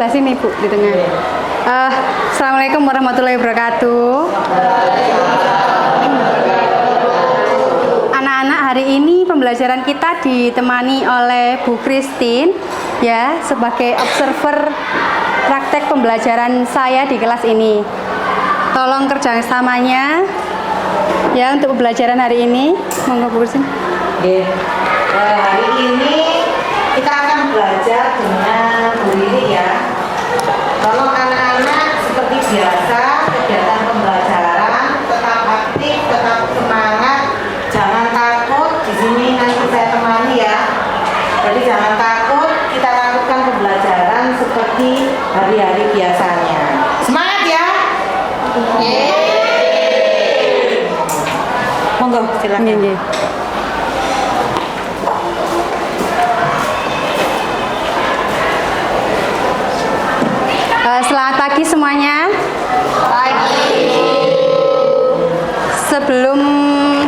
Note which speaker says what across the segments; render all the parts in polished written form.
Speaker 1: sebelah sini Bu, di tengah. Assalamualaikum warahmatullahi wabarakatuh. Anak-anak, hari ini pembelajaran kita ditemani oleh Bu Christine ya, sebagai observer praktek pembelajaran saya di kelas ini. Tolong kerjasamanya ya untuk pembelajaran hari ini. Monggo Bu Christine.
Speaker 2: Hari ini kita akan belajar dengan Bu Riri ya. Tolong anak-anak seperti biasa kegiatan pembelajaran tetap aktif, tetap semangat, jangan takut. Di sini nanti saya temani ya. Jadi jangan takut, kita lakukan pembelajaran seperti hari-hari biasanya. Semangat ya. Monggo silakan.
Speaker 1: Selamat pagi semuanya. Pagi. Sebelum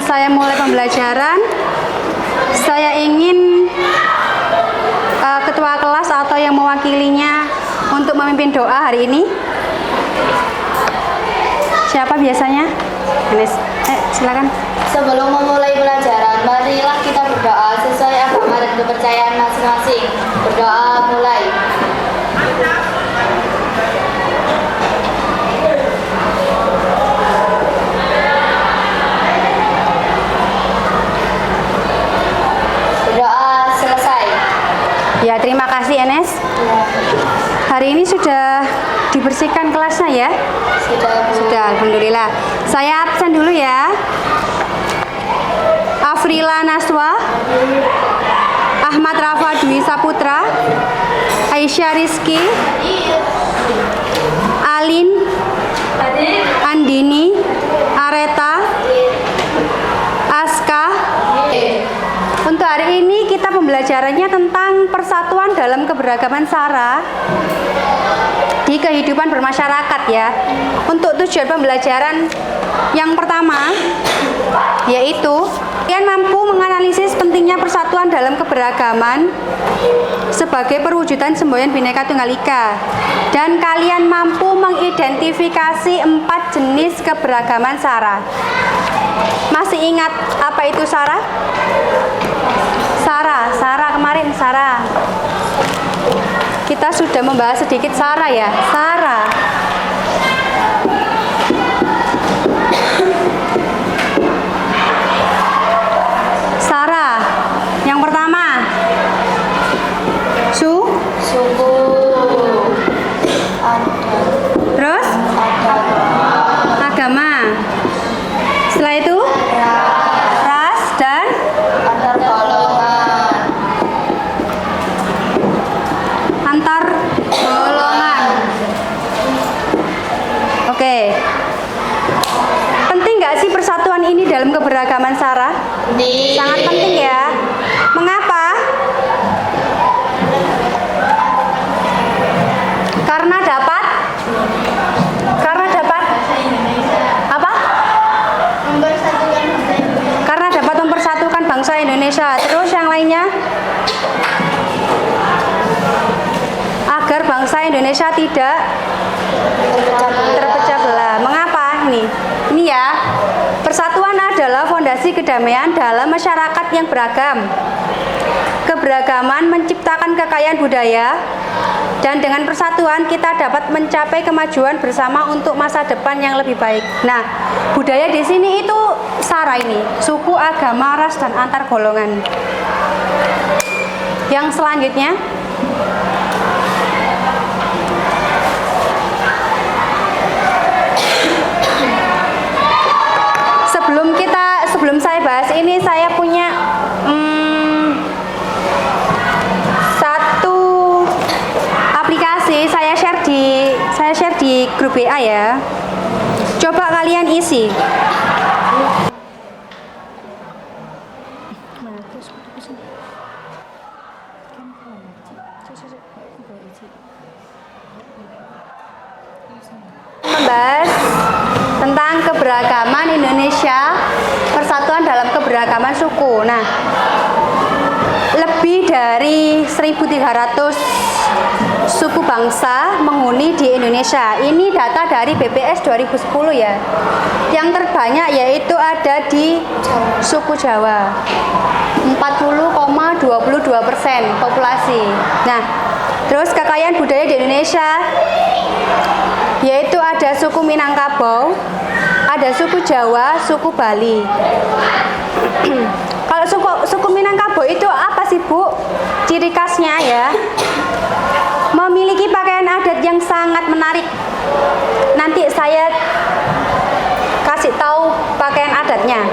Speaker 1: saya mulai pembelajaran, saya ingin ketua kelas atau yang mewakilinya untuk memimpin doa hari ini. Siapa biasanya? Silakan.
Speaker 3: Sebelum memulai pelajaran, marilah kita berdoa sesuai agama dan kepercayaan masing-masing. Berdoa mulai.
Speaker 1: Ya, terima kasih Enes. Hari ini sudah dibersihkan kelasnya ya? Sudah, alhamdulillah. Saya absen dulu ya. Afrila Naswa, Ahmad Rafa Dwi Saputra, Aisyah Rizky, Alin, Andini, Areta, Aska. Untuk hari ini kita pembelajarannya tentang persatuan dalam keberagaman SARA di kehidupan bermasyarakat ya. Untuk tujuan pembelajaran yang pertama yaitu kalian mampu menganalisis pentingnya persatuan dalam keberagaman sebagai perwujudan semboyan Bhinneka Tunggal Ika, dan kalian mampu mengidentifikasi 4 jenis keberagaman SARA. Masih ingat apa itu SARA? Sara kemarin Sara. Kita sudah membahas sedikit Sara ya. Sara. Sara. Yang pertama.
Speaker 3: Suku.
Speaker 1: Terus? Agama. Setelah itu? Ras dan antar golongan. Oke. Penting nggak sih persatuan ini dalam keberagaman SARA? Sangat penting ya. Mengapa? Karena dapat apa? Karena dapat mempersatukan bangsa Indonesia. Terus yang lainnya? Agar bangsa Indonesia tidak terpecah belah. Mengapa ini? Ini ya, persatuan adalah fondasi kedamaian dalam masyarakat yang beragam. Keberagaman menciptakan kekayaan budaya, dan dengan persatuan kita dapat mencapai kemajuan bersama untuk masa depan yang lebih baik. Nah, budaya di sini itu SARA ini, suku, agama, ras, dan antar golongan. Yang selanjutnya, sebelum saya bahas ini, saya punya satu aplikasi saya share di grup WA ya. Coba kalian isi. Membahas tentang keberagaman Indonesia, persatuan dalam keberagaman suku. Nah, lebih dari 1.300 suku bangsa menghuni di Indonesia. Ini data dari BPS 2010 ya. Yang terbanyak yaitu ada di suku Jawa. 40,22% populasi. Nah, terus kekayaan budaya di Indonesia yaitu ada suku Minangkabau, ada suku Jawa, suku Bali. Kalau suku Minangkabau itu apa sih, Bu? Ciri khasnya ya, memiliki pakaian adat yang sangat menarik. Nanti saya kasih tahu pakaian adatnya.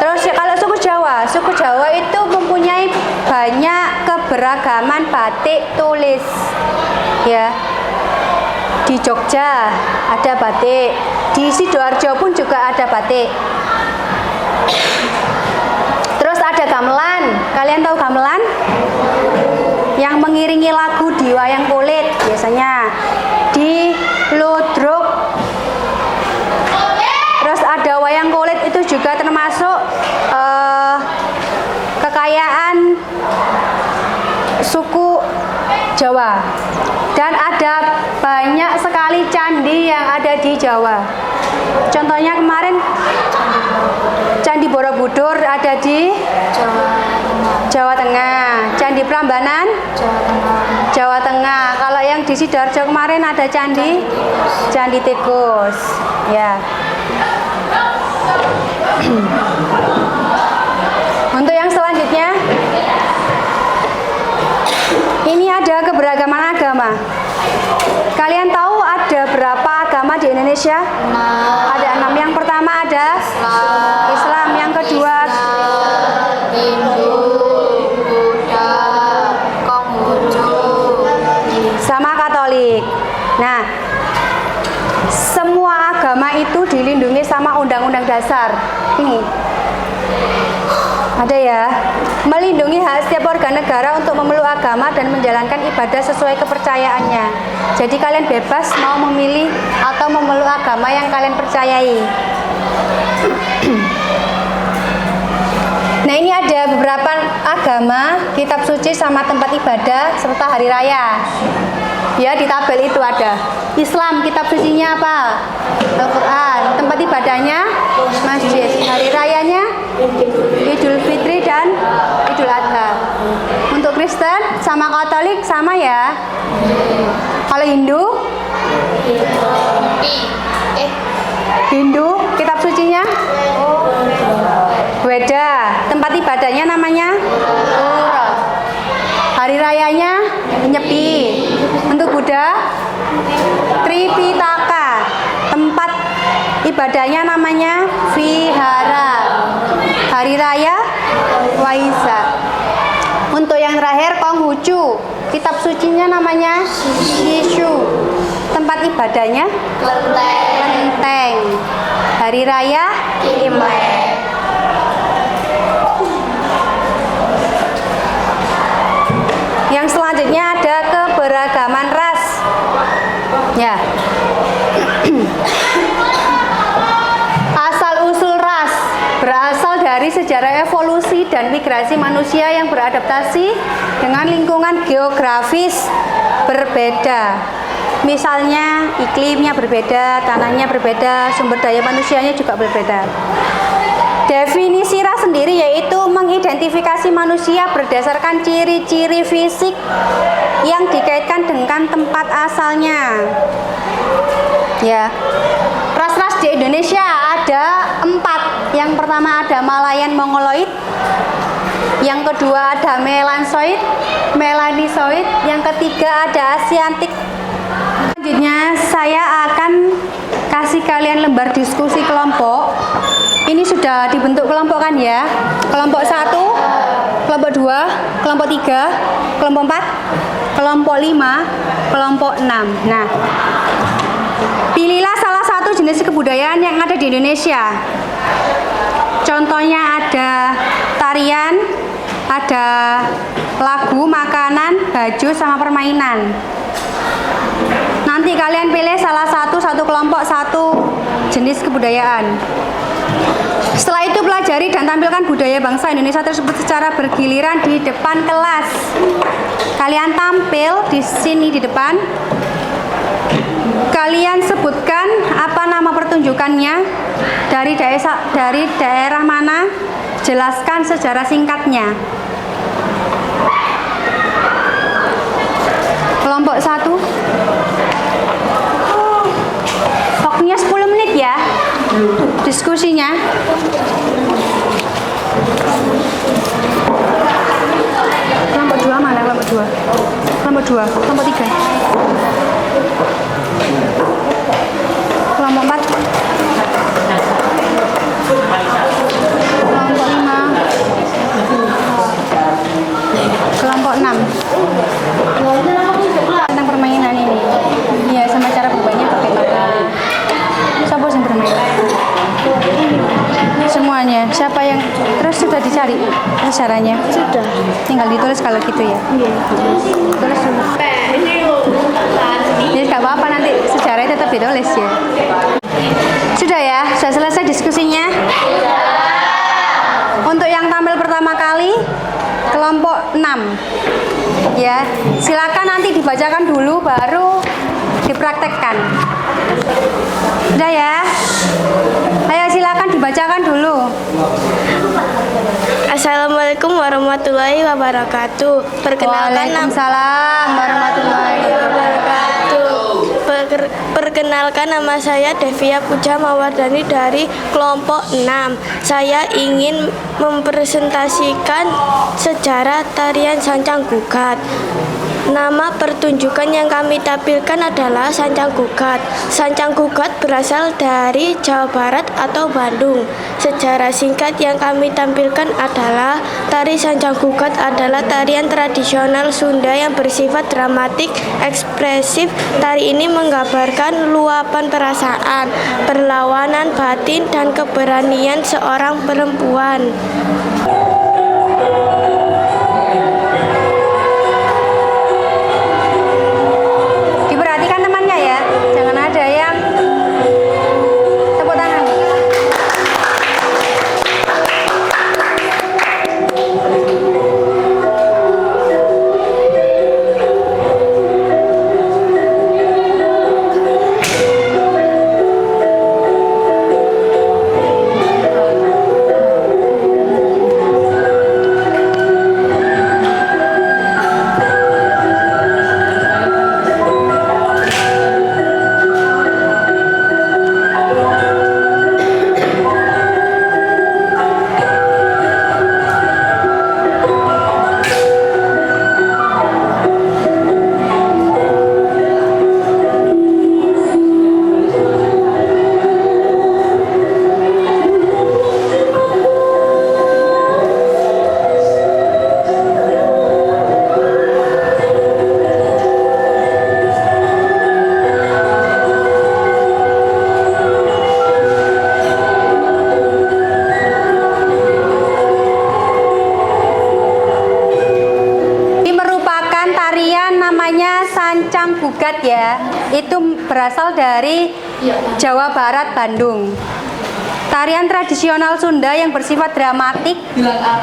Speaker 1: Terus ya, kalau suku Jawa itu mempunyai banyak keberagaman batik tulis. Ya. Di Jogja ada batik, di Sidoarjo pun juga ada batik. Terus ada gamelan. Kalian tahu gamelan? Yang mengiringi lagu di wayang kulit biasanya di Ludruk. Terus ada wayang kulit itu juga termasuk kekayaan suku Jawa. Dan ada banyak sekali candi yang ada di Jawa. Contohnya kemarin Candi Borobudur ada di Jawa Tengah. Candi Prambanan Jawa Tengah. Kalau yang di Sidoarjo kemarin ada Candi Tikus. Ya. Untuk yang selanjutnya, ini ada keberagaman agama. Kalian tahu ada berapa agama di Indonesia? Ada 6. Yang pertama ada Islam, yang kedua
Speaker 3: Hindu, Buddha, Konghucu,
Speaker 1: sama Katolik. Nah, semua agama itu dilindungi sama Undang-Undang Dasar. Ini ada ya, melindungi hak setiap warga negara untuk memeluk agama dan menjalankan ibadah sesuai kepercayaannya. Jadi kalian bebas mau memilih atau memeluk agama yang kalian percayai. Nah, ini ada beberapa agama, kitab suci sama tempat ibadah serta hari raya. Ya, di tabel itu ada. Islam, kitab sucinya apa? Al-Quran. Tempat ibadahnya masjid. Hari rayanya Idul Fitri dan Idul Adha. Untuk Kristen sama Katolik sama ya. Kalau Hindu, kitab sucinya Weda. Tempat ibadahnya namanya Pura. Hari rayanya Nyepi. Untuk Buddha Tripitaka. Tempat ibadahnya namanya Vihara. Hari raya Waisak. Untuk yang terakhir Konghucu, kitab sucinya namanya Shishu. Tempat ibadahnya Lenteng. Hari raya Imlek. Yang selanjutnya ada keberagaman ras. Ya. Asal-usul ras berasal dari sejarah evolusi dan migrasi manusia yang beradaptasi dengan lingkungan geografis berbeda. Misalnya iklimnya berbeda, tanahnya berbeda, sumber daya manusianya juga berbeda. Definisi ras sendiri yaitu mengidentifikasi manusia berdasarkan ciri-ciri fisik yang dikaitkan dengan tempat asalnya. Ya, ras-ras di Indonesia ada 4. Yang pertama ada Malayan Mongoloid, yang kedua ada Melansoid, Melanisoid, yang ketiga ada Asiatic. Selanjutnya saya akan kasih kalian lembar diskusi kelompok. Ini sudah dibentuk kelompok kan ya? Kelompok 1, kelompok 2, kelompok 3, kelompok 4, kelompok 5, kelompok 6. Nah, pilihlah salah satu jenis kebudayaan yang ada di Indonesia. Contohnya ada tarian, ada lagu, makanan, baju, sama permainan. Nanti kalian pilih salah satu kelompok, satu jenis kebudayaan. Setelah itu pelajari dan tampilkan budaya bangsa Indonesia tersebut secara bergiliran di depan kelas. Kalian tampil di sini di depan. Kalian sebutkan apa nama pertunjukannya, dari daerah mana, jelaskan sejarah singkatnya. Kelompok 1. Waktunya 10 menit ya. Diskusinya. Kelompok 2 mana? Kelompok 2. Kelompok 2, kelompok 3. Kelompok 4. Kelompok 5. Kelompok 6. Tentang permainan ini. Iya, sama cara bermainnya bagaimana. Siapa yang bermain? Semuanya. Siapa yang terus sudah dicari caranya?
Speaker 3: Sudah.
Speaker 1: Tinggal ditulis kalau gitu ya.
Speaker 3: Iya.
Speaker 1: Tulis dulu. Jadi nggak apa-apa, nanti sejarahnya tetap ditulis ya. Sudah ya? Sudah selesai diskusinya? Untuk yang tampil pertama kali kelompok 6. Ya, silakan nanti dibacakan dulu baru dipraktekkan. Udah ya? Ayo silakan dibacakan dulu.
Speaker 3: Assalamualaikum warahmatullahi wabarakatuh.
Speaker 1: Waalaikumsalam warahmatullahi wabarakatuh.
Speaker 3: Perkenalkan, nama saya Devia Puja Mawardani dari kelompok 6. Saya ingin mempresentasikan sejarah tarian Sancang Gugat. Nama pertunjukan yang kami tampilkan adalah Sancang Gugat. Sancang Gugat berasal dari Jawa Barat atau Bandung. Sejarah singkat yang kami tampilkan adalah tari Sancang Gugat adalah tarian tradisional Sunda yang bersifat dramatik, ekspresif. Tari ini menggambarkan luapan perasaan, perlawanan batin, dan keberanian seorang perempuan.
Speaker 1: Diperhatikan temannya ya, jangan ada yang tepuk tangan. Sancang Gugat ya, itu berasal dari Jawa Barat, Bandung. Tarian tradisional Sunda yang bersifat dramatik,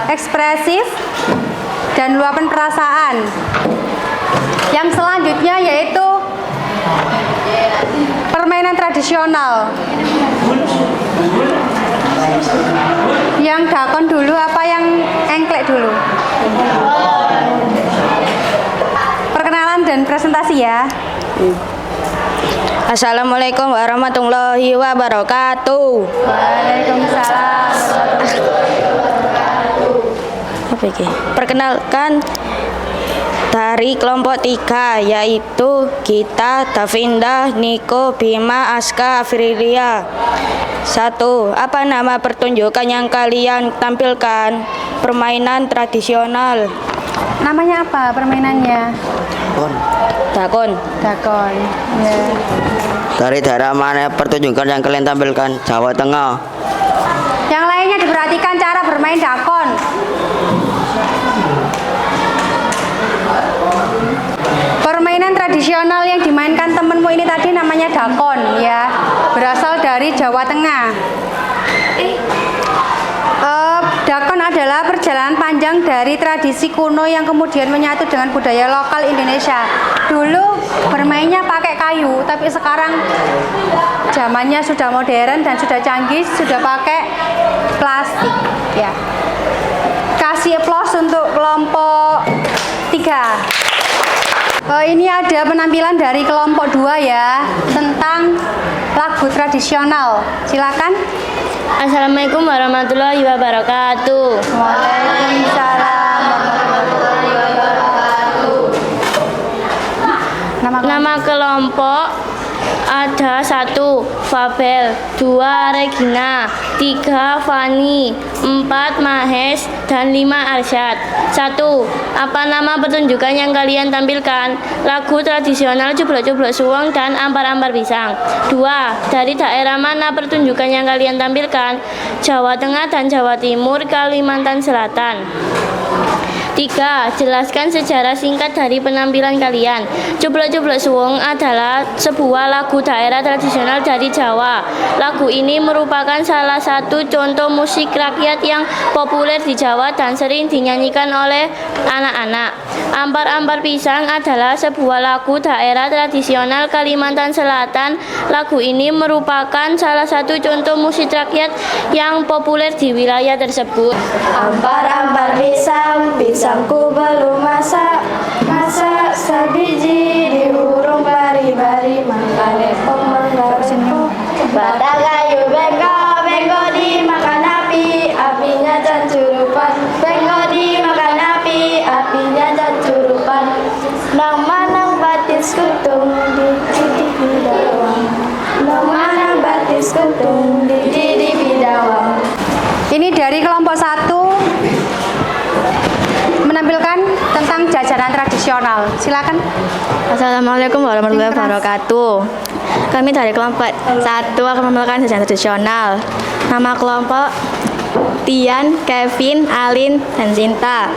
Speaker 1: ekspresif, dan luapan perasaan. Yang selanjutnya yaitu permainan tradisional. Yang dakon dulu apa yang engklek dulu? Perkenalan dan presentasi ya.
Speaker 3: Assalamualaikum warahmatullahi wabarakatuh.
Speaker 1: Waalaikumsalam.
Speaker 3: Perkenalkan dari kelompok 3 yaitu Gita, Davinda, Niko, Bima, Aska, Afrilia. 1. Apa nama pertunjukan yang kalian tampilkan? Permainan tradisional.
Speaker 1: Namanya apa permainannya?
Speaker 3: Dakon.
Speaker 1: Dakon. Ya.
Speaker 4: Dari daerah mana pertunjukan yang kalian tampilkan? Jawa Tengah.
Speaker 1: Yang lainnya diperhatikan cara bermain dakon. Permainan tradisional yang dimainkan temenmu ini tadi namanya dakon ya. Berasal dari Jawa Tengah. Dakon adalah perjalanan panjang dari tradisi kuno yang kemudian menyatu dengan budaya lokal Indonesia. Dulu bermainnya pakai kayu, tapi sekarang zamannya sudah modern dan sudah canggih, sudah pakai plastik. Ya. Kasih aplaus untuk kelompok 3. Ini ada penampilan dari kelompok 2 ya, tentang lagu tradisional. Silakan.
Speaker 3: Assalamualaikum warahmatullahi wabarakatuh.
Speaker 1: Waalaikumsalam warahmatullahi wabarakatuh.
Speaker 3: Nama kelompok ada 1. Fabel, 2. Regina, 3. Fani, 4. Mahes, dan 5. Arsyad. 1. Apa nama pertunjukan yang kalian tampilkan? Lagu tradisional Cublok-Cublok Suwong dan Ampar-Ampar Pisang. 2. Dari daerah mana pertunjukan yang kalian tampilkan? Jawa Tengah dan Jawa Timur, Kalimantan Selatan. 3. Jelaskan sejarah singkat dari penampilan kalian. Cublok-Cublok Suwong adalah sebuah lagu daerah tradisional dari Jawa. Lagu ini merupakan salah satu contoh musik rakyat yang populer di Jawa dan sering dinyanyikan oleh anak-anak. Ampar-Ampar Pisang adalah sebuah lagu daerah tradisional Kalimantan Selatan. Lagu ini merupakan salah satu contoh musik rakyat yang populer di wilayah tersebut.
Speaker 5: Ampar-ampar pisang, pisangku belum masak. Masak sabiji diurung bari-bari, makane pemanggarepo. Batang kayu bengko dimakan api, apinya cancurupan. Bengko dimakan api, apinya cancurupan. Nang manang batis kutung di bidawang. Nang manang batis kutung di bidawang.
Speaker 1: Ini dari kelompok 1 menampilkan tentang jajanan tradisional. Silakan.
Speaker 5: Assalamualaikum warahmatullahi wabarakatuh. Kami dari kelompok 1 akan menampilkan jajanan tradisional. Nama kelompok Tian, Kevin, Alin, dan Cinta.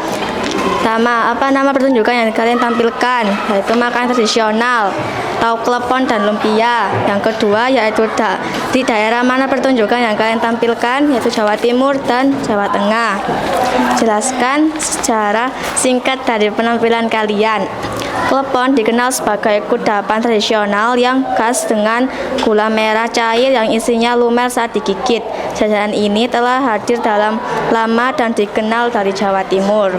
Speaker 5: Apa nama pertunjukan yang kalian tampilkan? Yaitu makanan tradisional, tahu klepon dan lumpia. Yang kedua yaitu di daerah mana pertunjukan yang kalian tampilkan? Yaitu Jawa Timur dan Jawa Tengah. Jelaskan sejarah singkat dari penampilan kalian. Klepon dikenal sebagai kudapan tradisional yang khas dengan gula merah cair yang isinya lumer saat digigit. Jajanan ini telah hadir dalam lama dan dikenal dari Jawa Timur.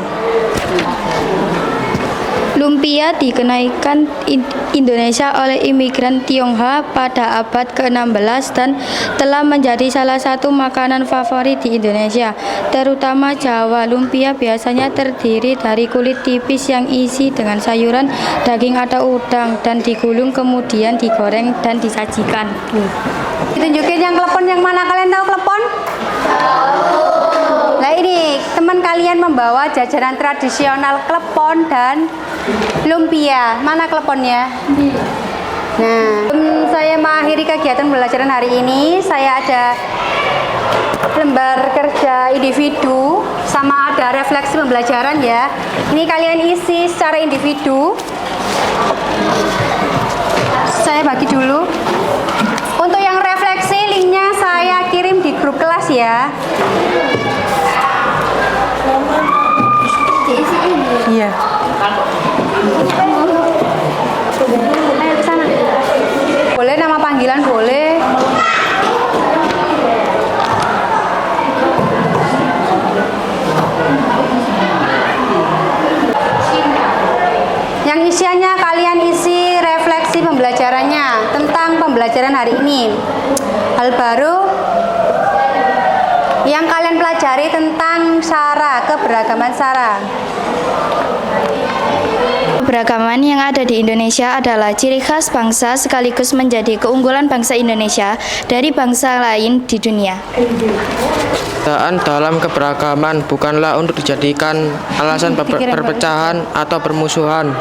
Speaker 6: Lumpia dikenaikan Indonesia oleh imigran Tionghoa pada abad ke-16 dan telah menjadi salah satu makanan favorit di Indonesia, terutama Jawa. Lumpia biasanya terdiri dari kulit tipis yang isi dengan sayuran, daging atau udang dan digulung kemudian digoreng dan disajikan.
Speaker 1: Ditunjukin yang klepon yang mana? Kalian tahu klepon? Nah ini teman kalian membawa jajanan tradisional klepon dan lumpia. Mana kleponnya? Nah, saya mengakhiri kegiatan pembelajaran hari ini. Saya ada lembar kerja individu sama ada refleksi pembelajaran ya. Ini kalian isi secara individu. Saya bagi dulu. Untuk yang refleksi linknya saya kirim di grup kelas ya. Iya. Ayo ke sana. Boleh nama panggilan boleh. Yang isiannya kalian isi refleksi pembelajarannya tentang pembelajaran hari ini. Hal baru yang kalian pelajari tentang SARA, keberagaman SARA.
Speaker 6: Keberagaman yang ada di Indonesia adalah ciri khas bangsa sekaligus menjadi keunggulan bangsa Indonesia dari bangsa lain di dunia.
Speaker 7: Perbedaan dalam keberagaman bukanlah untuk dijadikan alasan perpecahan atau permusuhan.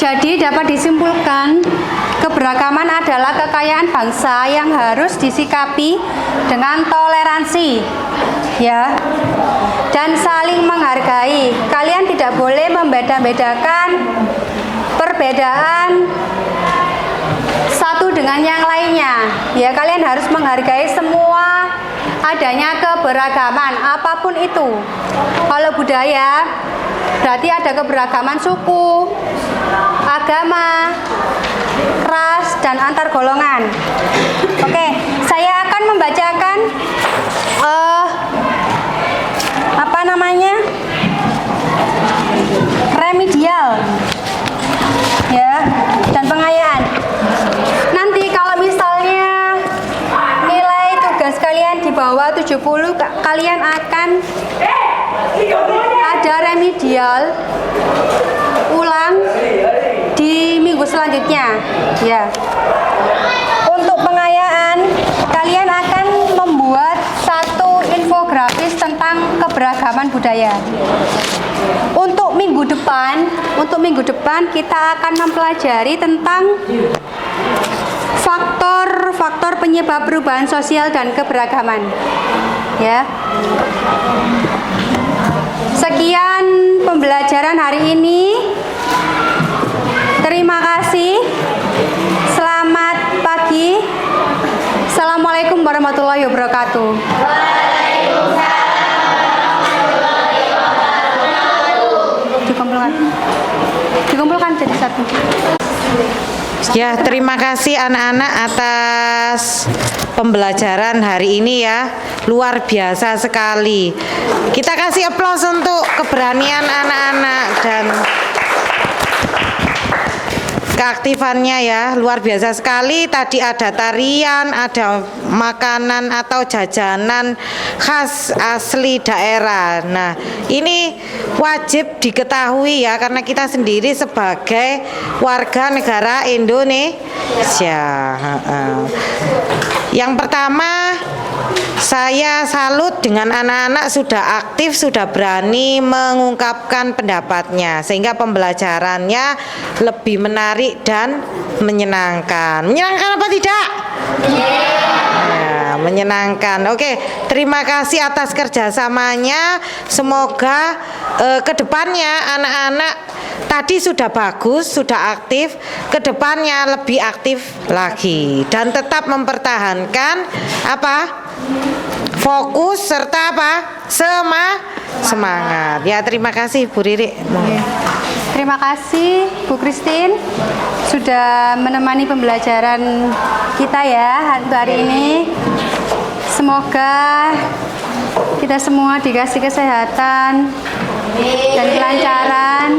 Speaker 1: Jadi dapat disimpulkan keberagaman adalah kekayaan bangsa yang harus disikapi dengan toleransi, ya, dan saling menghargai. Kalian tidak boleh membeda-bedakan perbedaan satu dengan yang lainnya. Ya, kalian harus menghargai semua adanya keberagaman apapun itu. Kalau budaya berarti ada keberagaman suku, agama, ras, dan antar golongan. Oke, saya akan membacakan remedial ya dan pengayaan. Nanti kalau misalnya nilai tugas kalian di bawah 70, kalian akan ada remedial ulang di minggu selanjutnya ya. Untuk pengayaan kalian akan membuat satu infografis tentang keberagaman budaya. Untuk minggu depan kita akan mempelajari tentang faktor penyebab perubahan sosial dan keberagaman. Ya. Sekian pembelajaran hari ini. Terima kasih. Selamat pagi. Assalamualaikum warahmatullahi wabarakatuh. Dikumpulkan jadi satu.
Speaker 2: Ya, terima kasih anak-anak atas pembelajaran hari ini ya. Luar biasa sekali. Kita kasih aplaus untuk keberanian anak-anak dan keaktifannya ya, luar biasa sekali. Tadi ada tarian, ada makanan atau jajanan khas asli daerah. Nah, ini wajib diketahui ya, karena kita sendiri sebagai warga negara Indonesia. Yang pertama, saya salut dengan anak-anak sudah aktif, sudah berani mengungkapkan pendapatnya, sehingga pembelajarannya lebih menarik dan menyenangkan. Menyenangkan apa tidak? Nah, menyenangkan. Oke, terima kasih atas kerjasamanya. Semoga kedepannya anak-anak tadi sudah bagus, sudah aktif, kedepannya lebih aktif lagi dan tetap mempertahankan apa? Fokus serta apa? Semangat. Ya, terima kasih Bu Riri.
Speaker 1: Terima kasih Bu Christine sudah menemani pembelajaran kita ya hari ini. Semoga kita semua dikasih kesehatan dan kelancaran.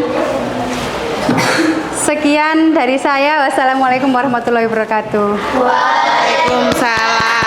Speaker 1: Sekian dari saya. Wassalamualaikum warahmatullahi wabarakatuh.
Speaker 2: Waalaikumsalam.